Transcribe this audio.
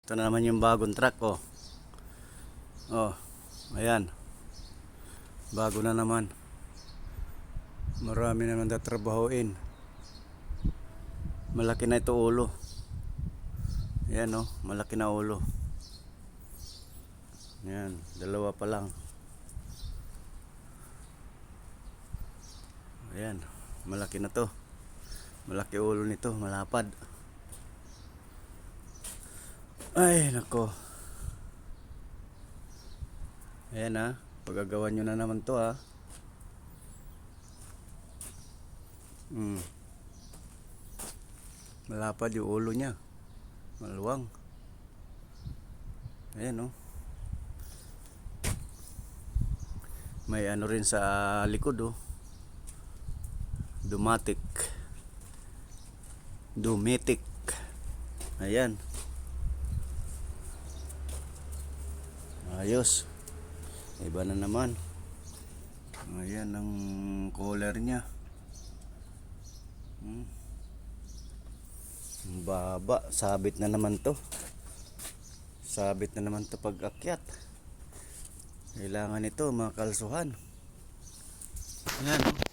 Ito na naman yung bagong truck, oh. Oh, ayan. Bago na naman. Marami naman tatrabahuin. Malaki na ito ulo. Ayan, oh, malaki na ulo. Ayan, dalawa pa lang. Ayan, malaki na to. Malaki ulo nito, malapad. Ay, nako. Ayan, ha. Pagagawa nyo na naman to, ha. Malapad yung ulo niya. Maluwang. Ayan, oh. May ano rin sa likod, oh. Domatic. Ayan. Ayos. Iba na naman. Ayan ang collar niya. Baba. Sabit na naman to. Sabit na naman to pag akyat. Kailangan ito mga kalsuhan. Ayan, oh.